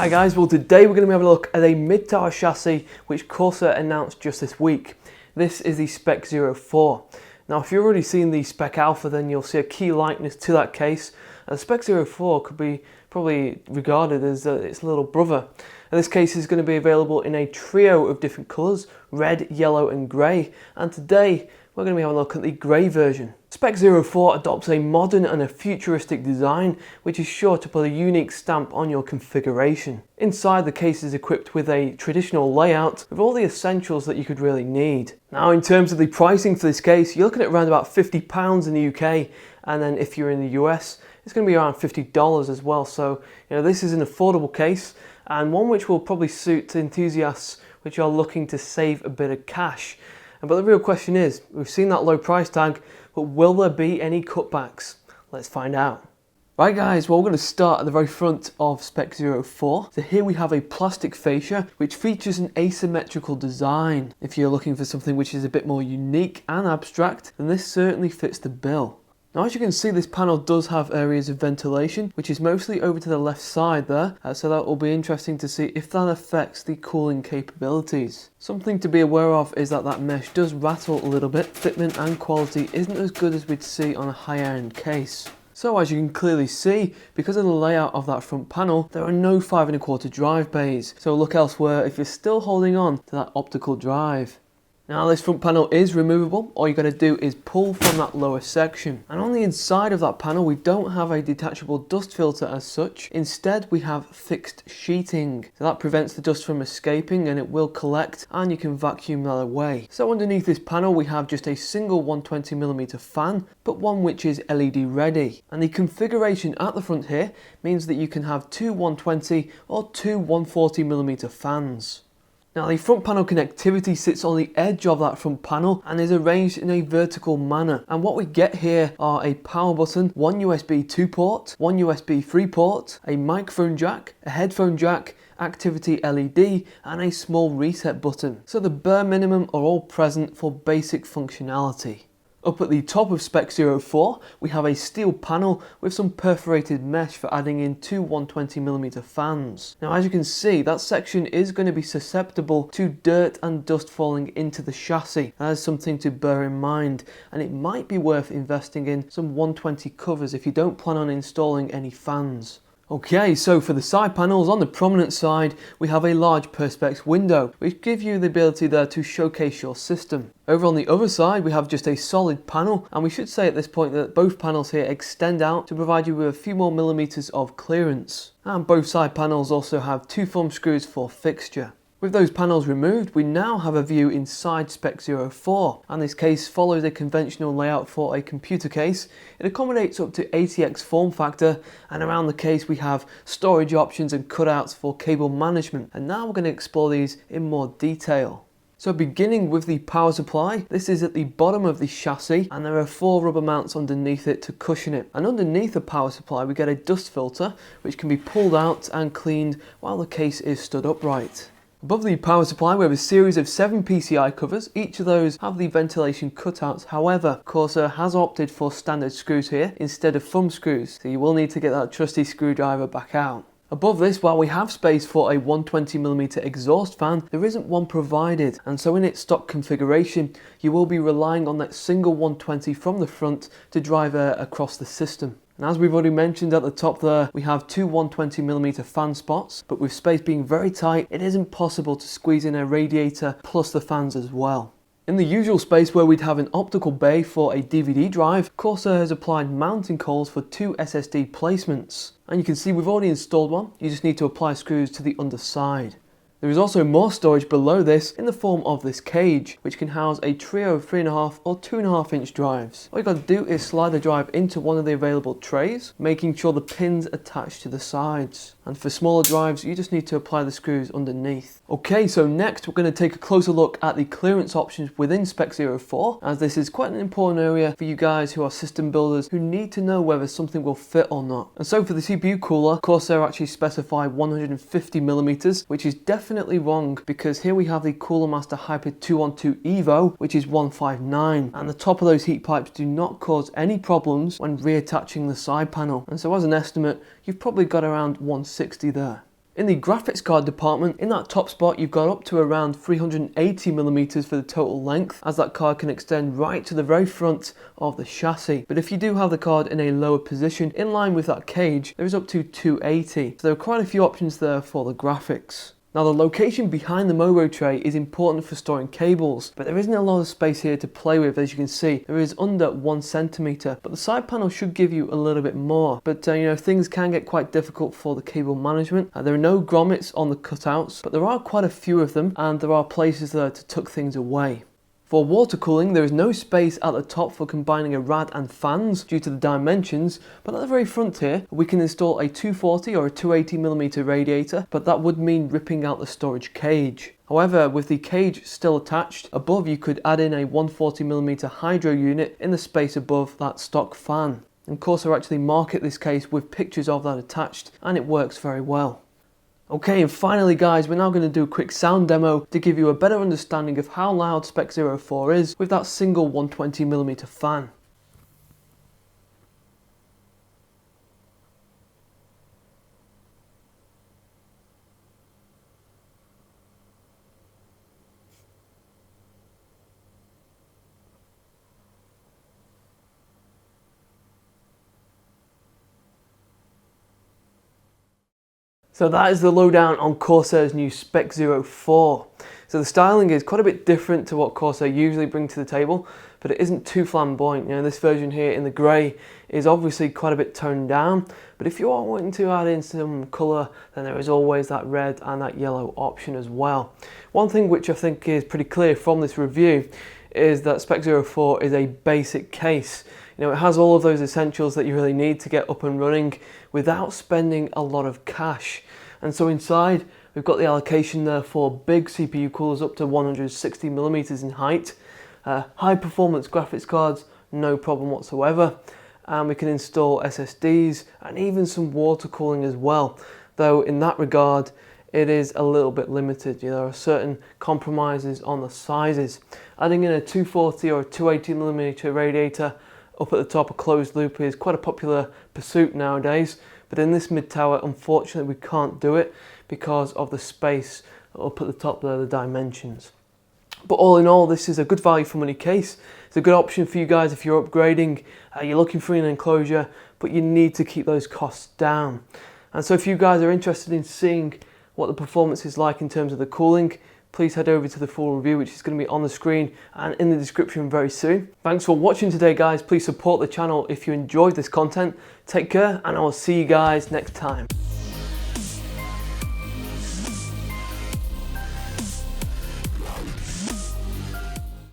Hi guys, well today we're going to be having a look at a mid-tower chassis which Corsair announced just this week. This is the SPEC-04. Now if you've already seen the SPEC-04 then you'll see a key likeness to that case. The SPEC-04 could be probably regarded as its little brother. And this case is going to be available in a trio of different colours, red, yellow and grey. And today we're going to be having a look at the grey version. SPEC-04 adopts a modern and a futuristic design which is sure to put a unique stamp on your configuration. Inside, the case is equipped with a traditional layout with all the essentials that you could really need. Now in terms of the pricing for this case, you're looking at around about £50 in the UK, and then if you're in the US it's going to be around $50 as well. So this is an affordable case and one which will probably suit enthusiasts which are looking to save a bit of cash. But the real question is, we've seen that low price tag, but will there be any cutbacks? Let's find out. Right guys, well we're going to start at the very front of SPEC-04. So here we have a plastic fascia which features an asymmetrical design. If you're looking for something which is a bit more unique and abstract, then this certainly fits the bill. Now as you can see, this panel does have areas of ventilation, which is mostly over to the left side there, so that will be interesting to see if that affects the cooling capabilities. Something to be aware of is that that mesh does rattle a little bit. Fitment and quality isn't as good as we'd see on a higher end case. So as you can clearly see, because of the layout of that front panel, there are no 5 1/4 drive bays, so look elsewhere if you're still holding on to that optical drive. Now this front panel is removable. All you got to do is pull from that lower section. And on the inside of that panel we don't have a detachable dust filter as such. Instead we have fixed sheeting. So that prevents the dust from escaping and it will collect and you can vacuum that away. So underneath this panel we have just a single 120mm fan, but one which is LED ready. And the configuration at the front here means that you can have two 120 or two 140mm fans. Now the front panel connectivity sits on the edge of that front panel and is arranged in a vertical manner, and what we get here are a power button, one USB 2 port, one USB 3 port, a microphone jack, a headphone jack, activity LED and a small reset button. So the bare minimum are all present for basic functionality. Up at the top of SPEC-04 we have a steel panel with some perforated mesh for adding in two 120mm fans. Now as you can see, that section is going to be susceptible to dirt and dust falling into the chassis. That is something to bear in mind, and it might be worth investing in some 120 covers if you don't plan on installing any fans. Okay, so for the side panels, on the prominent side we have a large perspex window which gives you the ability there to showcase your system. Over on the other side we have just a solid panel, and we should say at this point that both panels here extend out to provide you with a few more millimeters of clearance. And both side panels also have two thumb screws for fixture. With those panels removed, we now have a view inside SPEC-04, and this case follows a conventional layout for a computer case. It accommodates up to 80x form factor, and around the case we have storage options and cutouts for cable management, and now we're going to explore these in more detail. So beginning with the power supply, this is at the bottom of the chassis and there are 4 rubber mounts underneath it to cushion it. And underneath the power supply we get a dust filter which can be pulled out and cleaned while the case is stood upright. Above the power supply we have a series of 7 PCI covers. Each of those have the ventilation cutouts. However, Corsair has opted for standard screws here instead of thumb screws, so you will need to get that trusty screwdriver back out. Above this, while we have space for a 120mm exhaust fan, there isn't one provided, and so in its stock configuration you will be relying on that single 120 from the front to drive air across the system. And as we've already mentioned at the top there, we have two 120mm fan spots, but with space being very tight, it isn't possible to squeeze in a radiator plus the fans as well. In the usual space where we'd have an optical bay for a DVD drive, Corsair has applied mounting coils for 2 SSD placements. And you can see we've already installed one, you just need to apply screws to the underside. There is also more storage below this in the form of this cage, which can house a trio of 3.5 or 2.5 inch drives. All you got to do is slide the drive into one of the available trays, making sure the pins attach to the sides. And for smaller drives, you just need to apply the screws underneath. Okay, so next we're going to take a closer look at the clearance options within SPEC-04, as this is quite an important area for you guys who are system builders who need to know whether something will fit or not. And so for the CPU cooler, Corsair actually specified 150mm, which is definitely wrong because here we have the Cooler Master Hybrid 212 Evo, which is 159, and the top of those heat pipes do not cause any problems when reattaching the side panel. And so as an estimate, you've probably got around 160 there. In the graphics card department, in that top spot you've got up to around 380mm for the total length, as that card can extend right to the very front of the chassis. But if you do have the card in a lower position, in line with that cage, there is up to 280. So there are quite a few options there for the graphics. Now the location behind the Mobo tray is important for storing cables, but there isn't a lot of space here to play with. As you can see, there is under 1 centimeter, but the side panel should give you a little bit more. But you know, things can get quite difficult for the cable management. There are no grommets on the cutouts, but there are quite a few of them, and there are places there to tuck things away. For water cooling, there is no space at the top for combining a rad and fans due to the dimensions, but at the very front here, we can install a 240 or a 280mm radiator, but that would mean ripping out the storage cage. However, with the cage still attached, above you could add in a 140mm hydro unit in the space above that stock fan. And Corsair actually market this case with pictures of that attached, and it works very well. Okay, and finally guys, we're now going to do a quick sound demo to give you a better understanding of how loud SPEC-04 is with that single 120mm fan. So that is the lowdown on Corsair's new SPEC-04. So the styling is quite a bit different to what Corsair usually bring to the table, but it isn't too flamboyant. You know, this version here in the grey is obviously quite a bit toned down, but if you are wanting to add in some colour, then there is always that red and that yellow option as well. One thing which I think is pretty clear from this review is that SPEC-04 is a basic case. You know, it has all of those essentials that you really need to get up and running without spending a lot of cash. And so inside, we've got the allocation there for big CPU coolers up to 160mm in height, high performance graphics cards, no problem whatsoever. And we can install SSDs and even some water cooling as well. Though in that regard, it is a little bit limited. You know, there are certain compromises on the sizes. Adding in a 240 or a 280mm radiator up at the top, a closed loop, is quite a popular pursuit nowadays. But in this mid-tower, unfortunately, we can't do it because of the space up at the top there, the dimensions. But all in all, this is a good value for money case. It's a good option for you guys if you're upgrading, you're looking for an enclosure, but you need to keep those costs down. And so if you guys are interested in seeing what the performance is like in terms of the cooling, please head over to the full review, which is going to be on the screen and in the description very soon. Thanks for watching today, guys. Please support the channel if you enjoyed this content. Take care, and I will see you guys next time.